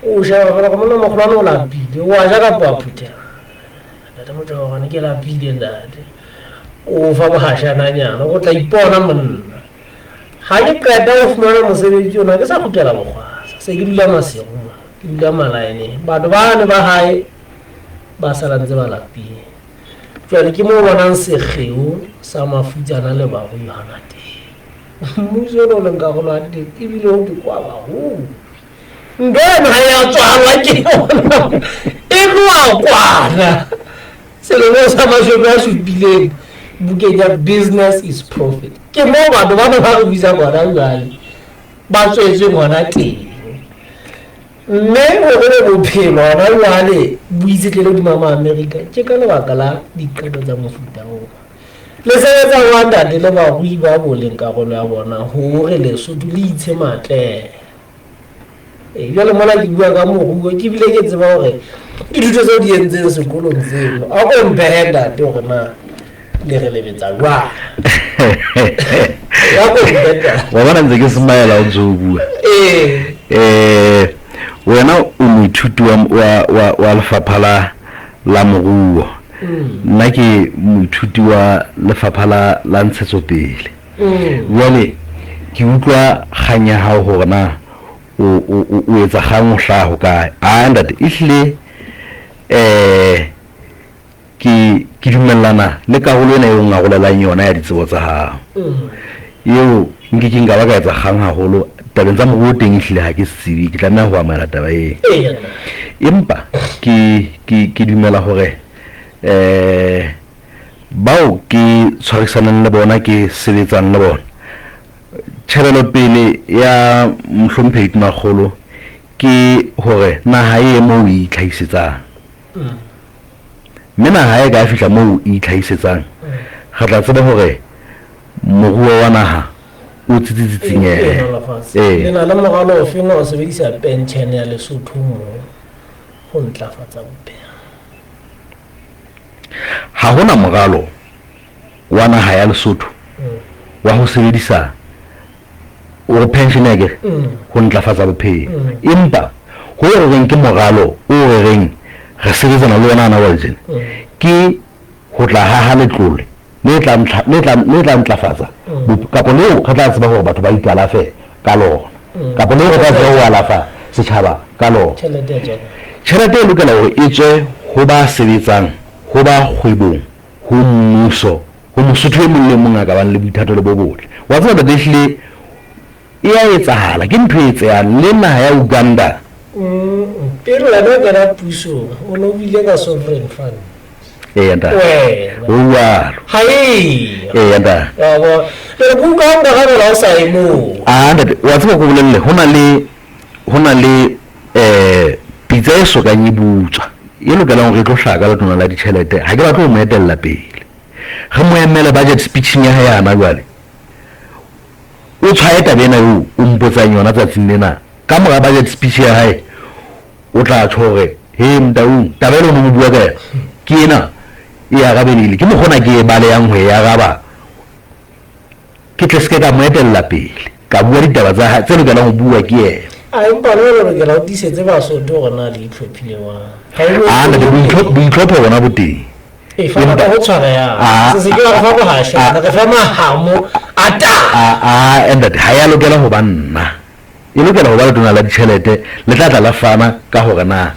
o shaba fela go mona mogolwane o lapile o a ja ka pa phuthela ntate mo tlo gane ke lapile ntate o fa bohashananyana go tla ipona monna ha ke qeta go fumana mosebetsi ona ke sa kgutlela bogwasa se ke dula masego ke dula malaene batho ba ne ba hae ba salantse ba lapile jwale ke mo bonang sekgeo sa mafutsana le ba go yana teng mmuso lo le nka go lwa teng ebile o di kwa ba ho ngena ya tswala ke ona e lwa kwana se le sa mashome a supileng bukeng ya business is profit ke mo batho ba ne ba re bisa ngwana jwale ba tswetse ngwana teng mme o re bophelo hona jwale bo itsetlele hodima America ke ka lebaka la diqeto tsa mofuta oo le sebetsa wa ntate le barui ba boleng karolo ya bona hore Lesotho le itshe matle jwale mona ke bua ka moruo ke bile ke tseba hore ke dithuto tseo di entseng sekolong tseno a ko mphe ntate hore na le re lebetsa jwang ya ko mphe wa bona ntse ke semaela o ntse o bua wena o moithuti wa lefapha la moruo nna ke moithuti wa lefapha la ntshetsopele jwale ke utlwa kgang ya hao hore na o etsa kgang o hlaha ho kae ntate ehlile ke dumellana le karolo ena eo ngarolelang yona ya ditsebo tsa hao eo nke ke nka ba ka etsa kgang haholo tabeng tsa moruo teng ehlile ha ke sebe ke tlameha ho amela taba e empa ke dumela hore bao ke tshwarisanang le bona ke sebetsang le bona tjhelelo pele ya mohlomphedi magolo ke hore naha e mo o itlhaisetsang mme naha e ka fihla mo o itlhaisetsang ga tla tseba hore moruo wa naha o tsitsitsinyehe le na le mogalo o feng o sebedisa pension ya Lesotho mo go ntlafatsa bophelo ha hona moralo wa naha ya Lesotho wa ho sebedisa o pension ke ho ntlafatsa bophelo empa ho reng ke moralo o reng re sebetsana le yona na wajene ke ho tla ha letlole le tla ntlafatsa kapo leo re tla tseba hore batho ba ikalafe ka lona kapo leo re tla tseba ho alafa setjhaba ka lona tjhelete e lokela hore e tswe ho ba sebetsang ho ba kgwebong ho mmuso ho mosotho e mong le mong a ka bang le boithatelo bo botle wa tseba ba ehlile e a etsahala ke ntho e etsang le naha ya Uganda pero la ba ka puso o no bile ka sovereign fund enta wa hai enta wa le ku ka ba ga la sa imo wa tseba ko bolelle hona le pitsa e so ka nyibutswa e lokelang re tlo hlaka le tona la ditjhelete ha ke batla ho mo etella pele re mo emele budget speeching ya yana jwale o tshwae tabena yo o mpotsang yona tsatsing lena ka mora budget speech ya hae o tla tshore he mtau tabelo no mo bua ka ke ena e arabelile ke mo gona ke bale yang ho ya raba ke tleske ka mo etella pele ka bua ditaba tsa ha tseno kana ho bua ke yena a empa le ke la disetse ba so do gona le itlhophile wa na di itlhopho bona boteng e fa ba go tshwara ya se ke ga go hasha ka fa mahamo ata and that ha ya lokela ho banna e lokela ho ba le tona la ditjhelete le tla la fana ka hore na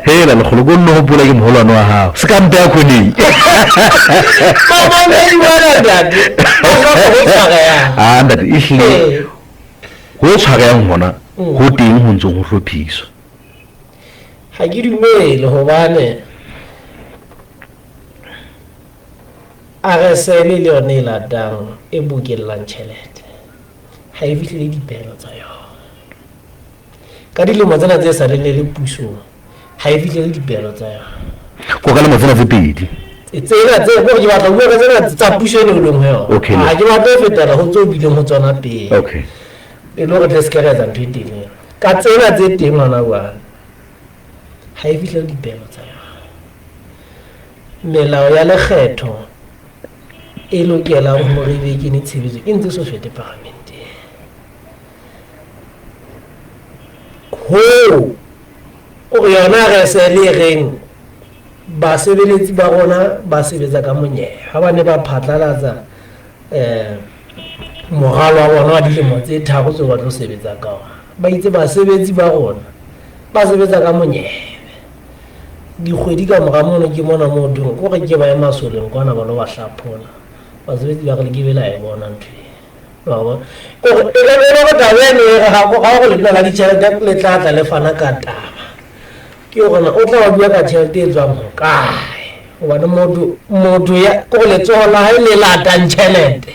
hela le kholo go nno go pula ke moholwane wa hao se ka mpe ya khoneng ndate ehlile go tshwareyang hona go teng ho ntsong go hlophiswa ha ke dumele hobane RSL le yone e latang e bokellang tjhelete ha e fihle le dipehelo tsa yona ka dilemo tsena tse sa leng le puso ha e fihle le dipehelo tsa yona go ka le motsena tse pedi tsena tse go ke batla bua ka tsena tsa puso le go lengwe yona ha ke batla ho fetela ho tso bileng ho tsona pele okay e lo re tseska tsa ntho teng ka tsena tse teng ngwana wa ha e fihle le dipehelo tsa yona melao ya lekgetho e lokela ho re be ke ne tshebetso e ntse so fete parliament ho o yona re se le reng ba sebeletsi ba rona ba sebetsa ka monyeha ha ba ne ba phatlalatsa moralo wa bona wa dilemo tse tharo tse ba tlo sebetsa ka ona ba itse ba sebetsi ba rona ba sebetsa ka monyeha dikgwedi ka mora mono ke mona mo dong go re ke ba ema soleng kwana ba lo ba hlaphola ba sebetsi ba re ke bela e bona ntwe go tabene ga go le la ditšhelete le tlatla le fana ka taba ke gona o tla wa bua ka tšhelete e tswang go kae gobane motho ya ko letsogo la ga e le latang tšhelete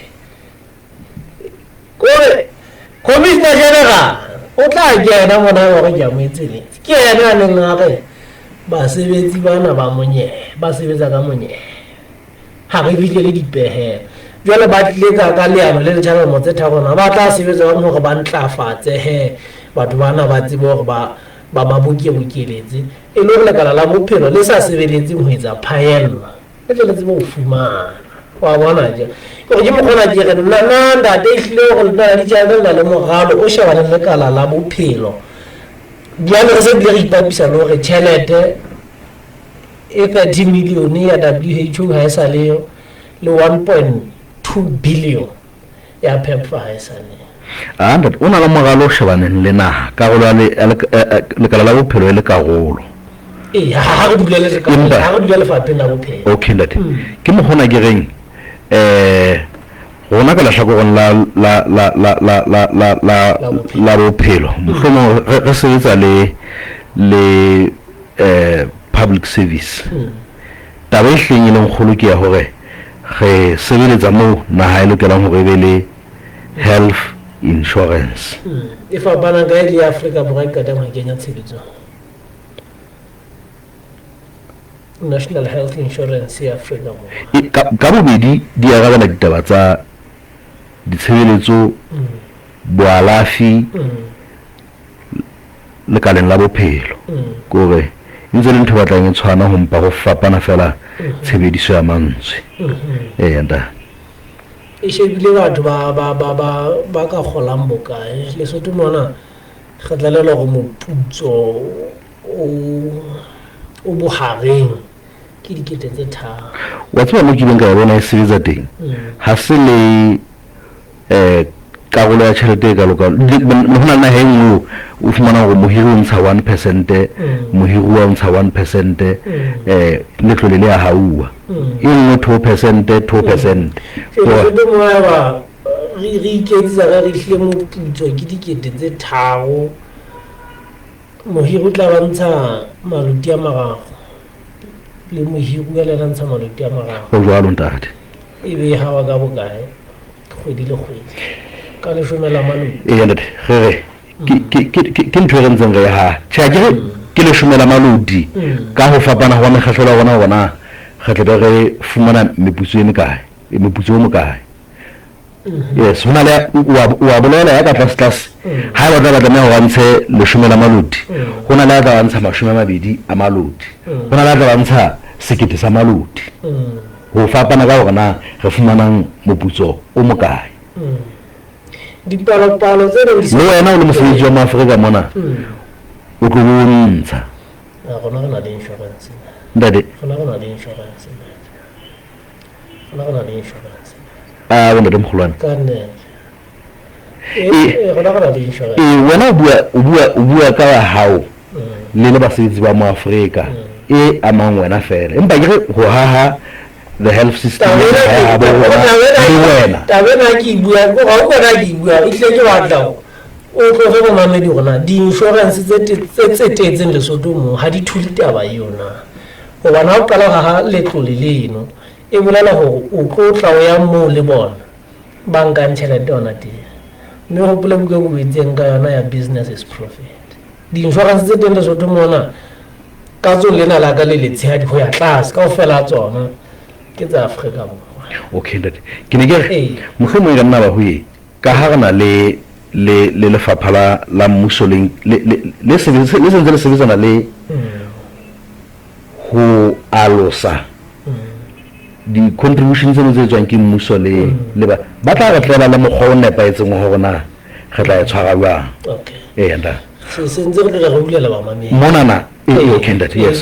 kore commissioner general o tla kena mona wa go ja moetseletsi ke ena a neng a re basebetsi bana ba monyehe ba sebetsa ka monyehe ha re fihle le dipehelo jwale ba tlile ka leano le letjhaba motse thagona ba tla sebetsa ka hore ba ntlafatse he batho bana ba tsebe hore ba bokeletse e le gore lekala la bophelo le sa sebeletseng ho etsa phaello le tle le tsebe ho fumana wa bona je go ke mo gona ke re nna ntate e hlile go nna di tjhelete le mogalo o shebana le lekala la bophelo diane re se di re ipapisa le gore tjhelete e 30 million ya WHO ha isa le 1.2 billion ya PEPFAR ha isa le ntate o na le mogalo o shebaneng le naha karolo lekala la bophelo le karolo ha re dula lefapheng la bophelo okay ntate ke mo gona ke reng rona ka lahlakoreng la bophelo mohlomong re sebetsa le public service taba e hleng e leng kgolo ke ya hore re sebeletsa moo naha e lokelang hore e be le health insurance e fapana ka le Afrika Borwa ka tama kenya tshebetso national health insurance ya Afrika Borwa ka bobedi di arabela ditaba tsa ditshebeletso boalafi le kaleng la bophelo kore ntse le ntho batlang e tshwana ho mpa go fapana fela tshebediso ya mantswe nda e shebile batho ba ka golang bokae le so tumona ga tlalela go moputso o bohareng ke dikete tse tharo wa tswa mo ke benga bona e sebetsa teng ha se le karolo ya tšhelete ka loka hona na hengwe o fumana go mohiri o ntsha 1% mohiri wa ntsha 1% letlole le ya haua e nngwe 2% go moaba re iketsa ga re hle mo putso ke dikete tse tharo mohiri o tla bantsha maluti a magago le mohiri o le ntsha maluti a magago go jwalo ntate e be ha wa ka bokae kgwedi le kgwedi ka le shomela maluti ntate ke ntho re ntseng re ha tja ke le shomela maluti ka ho fapana go mekgatlhelo bona bona kgatlhelo re fumana meputso e mekae meputso o mokae yes hona le wa bolela ya ka tlase ha ba tla tlameha go ntshe le shomela maluti hona le tla ntsha mashome a mabedi a maluti hona le tla ntsha sekete sa maluti ho fapana ka hona re fumanang moputso o mokae dipalo tse le wena o le mosebetsi wa Maafrika mona o tlo bontsha gona gona le insurance ndade gona gona le insurance gona le insurance wena de mkhulwana kanne gona gona le insurance wena o bua ka wa hao le basebetsi ba Maafrika amang wena fela empa ke go haha the health system ha ba wena tabena ki bua go ga bona ki bua itle ke batla o tlo go mamedi gona di insurance tse tetseng le Lesotho mo ha di thuli taba yona go bana o qala ga letlole leno e bolela go o tlo tla o ya mo le bona banka ntšhelete ona teng mme go pole buka go betseng ka yona ya business is profit di insurance tse teng le Lesotho mona ka tso lena la ka le letshehadi go ya tlase ka o fela tsona ke tsa Afrika Borwa okay ntate ke ne ke re mohlomong e ka nna ba ho ye ka ha rena le lefapha la mmuso le sebetsana le ho alosa di contributions tse tswang ke mmuso le ba tla re tlela le mokgwa o nepaetseng ho rona re tla e tshwara jwang okay nda se ntse re re bulela ba mame monana okay ntate yes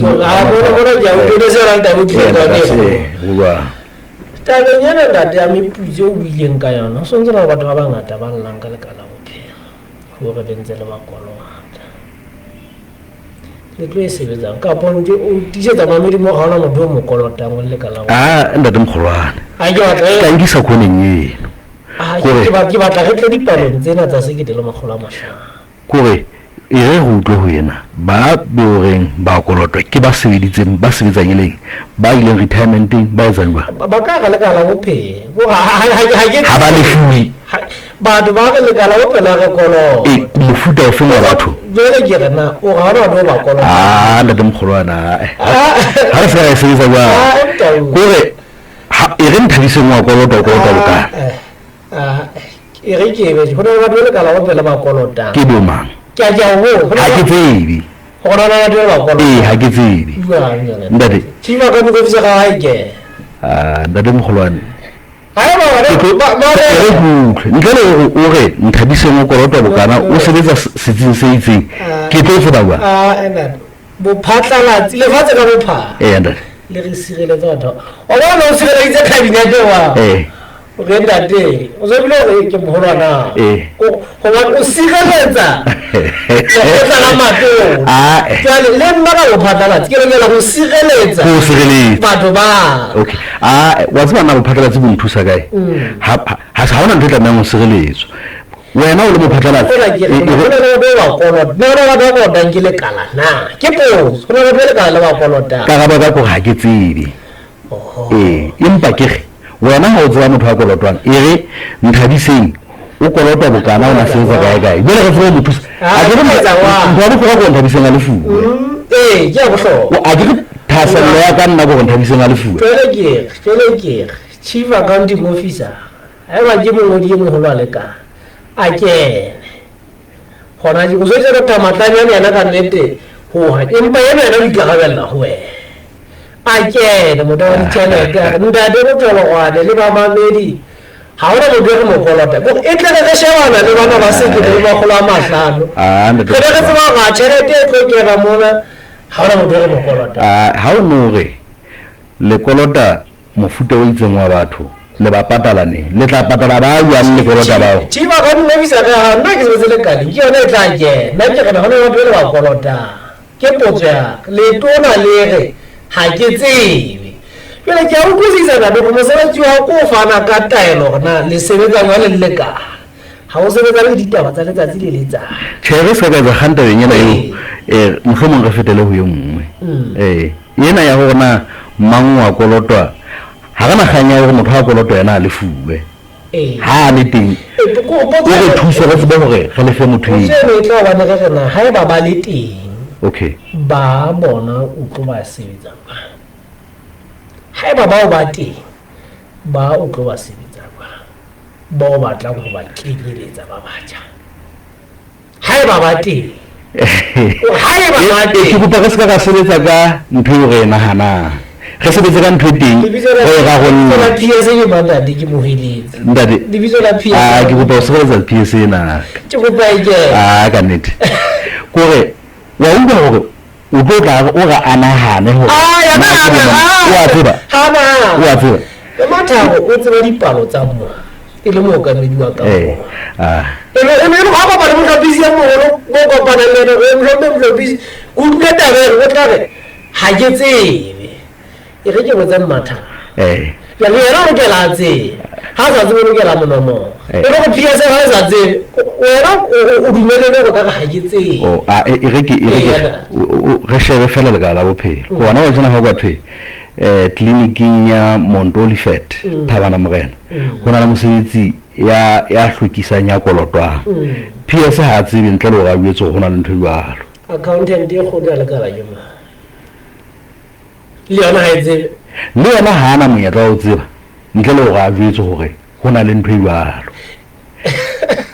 tabeng ena ntate ya meputso o buileng ka yona so ntse na batho ba bangata ba llang ka lekala bophelo go re bentse le bakolongata le tlo e sebetsang ka ponte o tisetsa mamedi mo ga ona motho o mo kolotang le lekala ntate mkgolwana a ke batla ke sa khoneng eno ke batla re tle dipalong tsena tsa sekete le makgolo a mahlano kore e re go utlwe ho yena ba boreng ba kolotwa ke ba sebetsang eleng ba ileng retirementeng ba etsang ba ka ga lekala bophelo ha ba lefui batho ba ga lekala bophelo re kolota mofuta o feng wa batho jole ke rena o ga ba ba kolota ntate mkgolwana ha re se ra sebetsa jwa kore e re nthabiseng wa kolota boka e re ke be go na ba lekala bophelo ba kolota ke bomang ha ke tsebe gona na batho ba kolota ha ke tsebe ntate tshima ka mo go fisa ga haike ntate mkgolwana ntle o re nthabiseng o kolota bokana o sebetsa setsing se itseng ke tlo tseba jwang bophatlalatsi lefatshe ka bophara ntate le re sireletsa batho o bona o sireleditse kabinete wa o re ntate o se bile gore ke moholwana o sireletsa lekgotla la matona jale le nna ka bophatlalatsi ke lokela go sireletsa batho ba okay wa tseba na bophatlalatsi bo nthusa kae ha sa hona ntho e tlamehang go sireletswa wena o le mophatlalatsi karaba ka ko ga ke tsebe empa ke ge wena ha o tseba motho a kolotwang e re nthabiseng o kolotwa bokana o na sebetsa kae jale re tsebe mothusa ntho ya botlhokwa ko nthabiseng a lefuwe ke a botlhokwa a ke re thasello ya ka nna go nthabiseng a lefuwa jwale ke chief accounting officer haeba ke mongodi e moholo a lekana a kene gona ke o se re tamatlanyane yana ka nnete hoha empa ena yana o ikarabella ho wena a kene motho wa ditjhelete ntate go tswela gwane le ba mamedi ha ona motho re mo kolota e tle re shebana le bana ba se ke le ba khola mahlano ke re tseba ga tšhelete e tlo kera mona ha ona motho re mo kolota ha o no re le kolota mofuta o itseng wa batho le ba patalane le tla patala ba yang le kolota bao thiba ka nna bisa ka nna ke se le kale ke yona e tla ke nna ke kana hona ba pele ba kolota ke potso ya le tona le re ha ke tsebe jwale ke a utlwisisa na go mosebetsi wa ko fana ka taelo na le sebetsa ngwa le leka ha o sebetsa le ditaba tsa letsatsi le letsatsi tšhere se ka ga ganta yena eo mohlomong re fetele ho ye nngwe yena ya gona mang wa kolotwa ha kana ganya gore motho wa kolotwa yena a lefuwe ha le teng o re thusa re tsebe gore re lefe motho e tla ba ne rena ha e ba ba le teng okay ba bona o tlo ba sebetsa ha e ba ba o ba teng ba o tlo ba sebetsa ba o batla go ba kenyeletsa ba batjha ha e ba ba teng ha e ba ba teng ke bupa ka se ka sebetsa ka ntho e re nahana re sebetsa ka ntho e teng go ga go nna PSA ke banda di ke moheletse ndade di bitso la PSA ke bupa o sebetsa PSA na ke bupa ke ka nnete kore wa utlwa gore o tlo tla o ga anahane gore ya na wa tseba ha na wa tseba ke mathago o tseba dipalo tsa mo e le mo ka mediwa ka mo e le ga ba le mo busy ya mo go kopana le mo busy o tla tabere o tla re ha ke tsebe e re ke botsa matha ya le yena o ke la tse ha sa tsebe o ke la monomo e re go PSA ha sa tse wena o dumelele go ka ga ke tse e re ke re shebe fela le ka la bophelo go bona wa tsena ga kwa thwe clinic-ing ya Montolifet Thabana Morena go na le mosebetsi ya hlwekisang ya kolotwang PSA ha tsebe ntle le go ga buetse go na le ntho jalo accountant e go dira le ka la jema le yona ha etse le yona ha ana monyetla o tseba ntle le go ga buetse gore go na le ntho jalo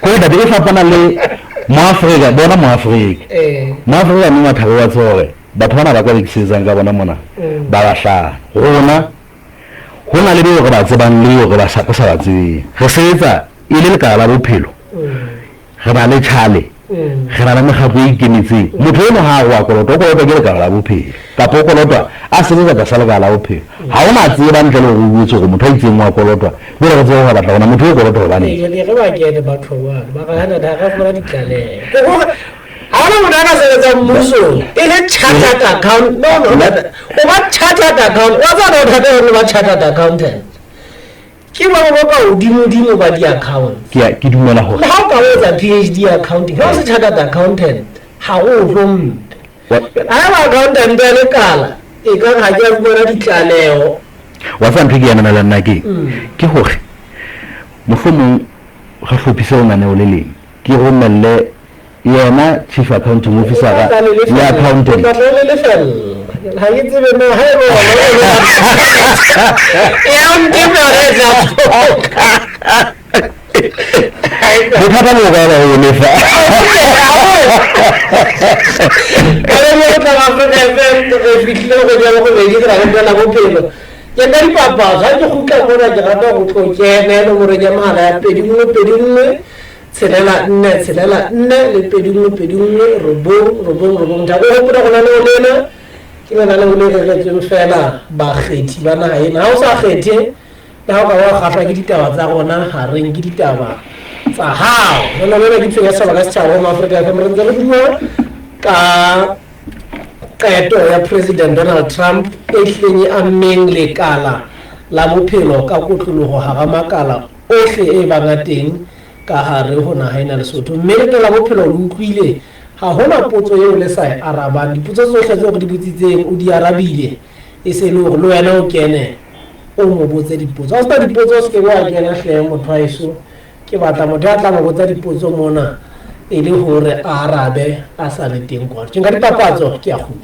go da be fapana le Moafrika bona Moafrika mo mathabe wa tsore batho bana ba ka rekisetsang ka bona mona ba ba hlana gona le go ba tsebang le go ba sa ba tsebe re sebetsa e le ka la bophelo re ba le tšhale re na le megabo e ikemetseng motho e mo ha wa kolotwa ke le ka la bophelo kapo kolotwa a sebetsa ka sala ka la bophelo ha ona tseba ntle le go butse go motho a itseng wa kolotwa le re tseba go batla gona motho e kolotwa ba ne re ba ke le batho ba ga hana da ga fora ditlale ana mo dana sebetsa mmuso e le chartered account no o ba chartered account wa tsana o thata go ba chartered accountant ke ba ka odimo ba di account ke dumela gore ha ka etsa PhD accounting ha se chartered accountant ha o hom ha ba accountant le kala e ka ga ke bona ditlaleo wa fa ntse ke yana le nna ke gore mohlomong ga hlopisa o nane o le leng ke go mmelle yena chief accounting officer ya accountant ha ke tsebe no ha ro ya ntimo re za bothata bo ga go lefa ka re mo tla ba re fitlhe go ja go be di ra go la go pelo ya nda di papa ga ke go ka bona ke rata go tlokene no gore ja mala ya pedingwe tshelela nne le pedingwe robong ta go pura go na le olena ke na le olena ke tseng fela ba kgethi bana ha ena ha o sa kgethe ka ga wa gafa ke ditaba tsa gona ha reng ke ditaba tsa hao no no ke tsenya sala ka tshaba mo Afrika ka mrentse le bua ka kaeto ya President Donald Trump e hlenye a mmeng le kala la bophelo ka kotlologo ha ga makala ohle e bangateng ka hare ho naha ena Lesotho mme le la bophelo le utlwile ha hona potso eo le sa arabang dipotso tsohle tseo di botsitseng o di arabile e se le go wena o kene o mo botse dipotso a sta dipotso se ke wa kena hle motho a iso ke batla motho a tla mo botsa dipotso mona e le hore a arabe a sa le teng kwa ke nka dipapatso ke a go